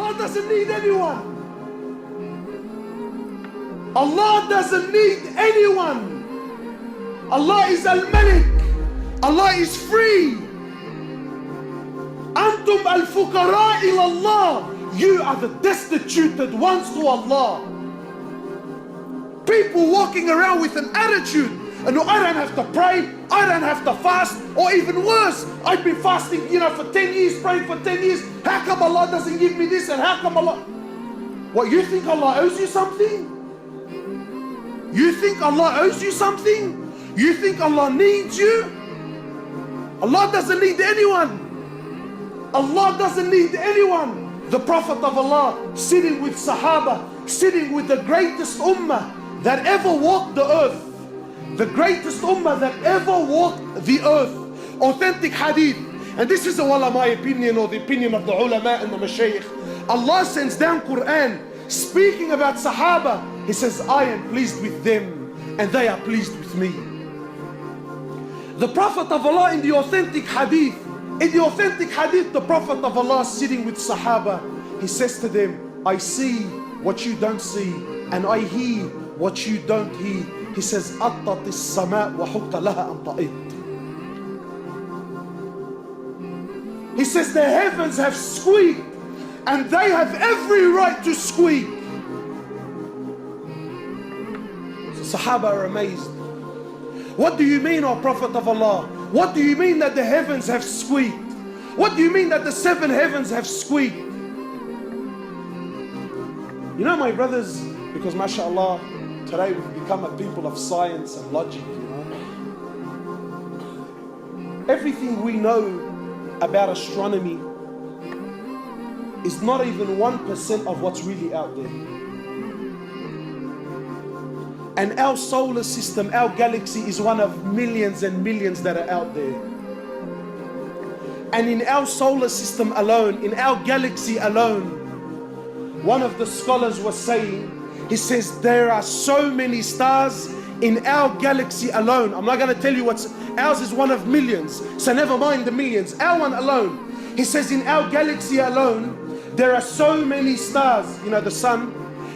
Allah doesn't need anyone. Allah doesn't need anyone. Allah is Al-Malik. Allah is free. Antum al-fuqara ila Allah. You are the destituted ones to Allah. People walking around with an attitude, and I don't have to pray, I don't have to fast, or even worse, I've been fasting, for 10 years, praying for 10 years. How come Allah doesn't give me this? And how come Allah... What, you think Allah owes you something? You think Allah owes you something? You think Allah needs you? Allah doesn't need anyone. Allah doesn't need anyone. The Prophet of Allah sitting with Sahaba, sitting with the greatest ummah that ever walked the earth. The greatest ummah that ever walked the earth. Authentic hadith. And this is my opinion, or the opinion of the ulama and the mashayikh. Allah sends down Quran speaking about Sahaba. He says, I am pleased with them and they are pleased with me. The Prophet of Allah in the authentic hadith, the Prophet of Allah sitting with Sahaba, he says to them, I see what you don't see and I hear what you don't hear. He says, أَطَّتِ السَّمَاء وَحُقَّ لَهَا أَن تَئِطْ. He says the heavens have squeaked and they have every right to squeak. So Sahaba are amazed. What do you mean, O Prophet of Allah? What do you mean that the heavens have squeaked? What do you mean that the 7 heavens have squeaked? My brothers, because mashallah, today we've become a people of science and logic, Everything we know about astronomy is not even 1% of what's really out there. And our solar system, our galaxy is one of millions and millions that are out there. And in our solar system alone, in our galaxy alone, one of the scholars was saying, he says, there are so many stars in our galaxy alone. I'm not going to tell you what's, ours is one of millions. So never mind the millions, our one alone. He says in our galaxy alone, there are so many stars. The sun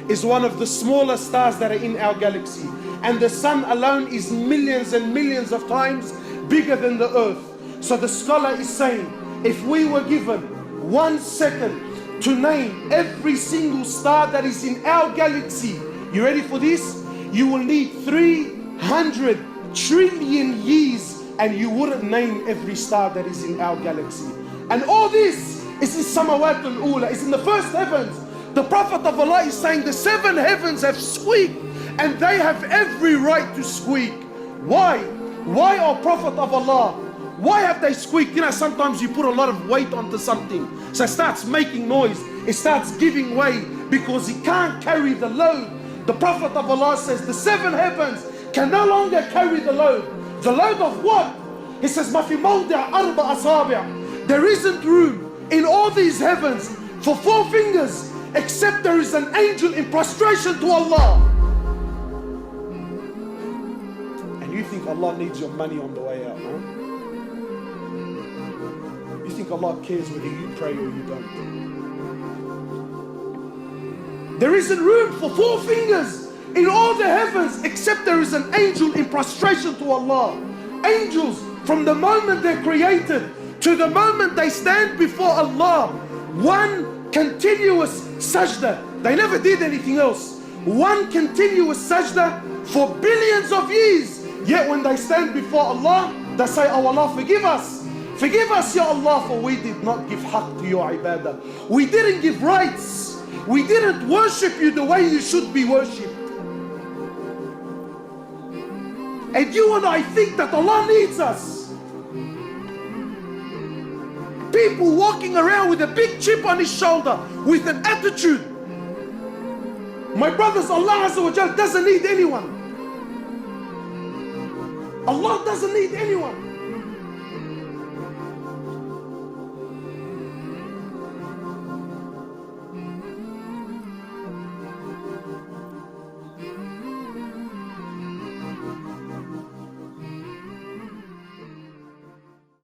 is one of the smaller stars that are in our galaxy. And the sun alone is millions and millions of times bigger than the earth. So the scholar is saying, if we were given 1 second to name every single star that is in our galaxy, you ready for this? You will need 300 trillion years and you wouldn't name every star that is in our galaxy. And all this is in Samawat al-Ula, it's in the first heavens. The Prophet of Allah is saying the 7 heavens have squeaked and they have every right to squeak. Why? Why, O Prophet of Allah? Why have they squeaked? Sometimes you put a lot of weight onto something, so it starts making noise, it starts giving way because it can't carry the load. The Prophet of Allah says the 7 heavens can no longer carry the load. The load of what? He says, مَا فِي مَوْضِعَ أَرْبَعَ أَصَابِعَ. There isn't room in all these heavens for 4 fingers except there is an angel in prostration to Allah. And you think Allah needs your money on the way out, huh? You think Allah cares whether you pray or you don't? There isn't room for 4 fingers in all the heavens except there is an angel in prostration to Allah. Angels, from the moment they're created to the moment they stand before Allah, one continuous sajda. They never did anything else. One continuous sajda for billions of years. Yet when they stand before Allah, they say, oh Allah, forgive us. Forgive us, Ya Allah, for we did not give haqq to your ibadah. We didn't give rights. We didn't worship you the way you should be worshipped. And you and I think that Allah needs us. People walking around with a big chip on his shoulder with an attitude. My brothers, Allah Azza wa Jal doesn't need anyone. Allah doesn't need anyone.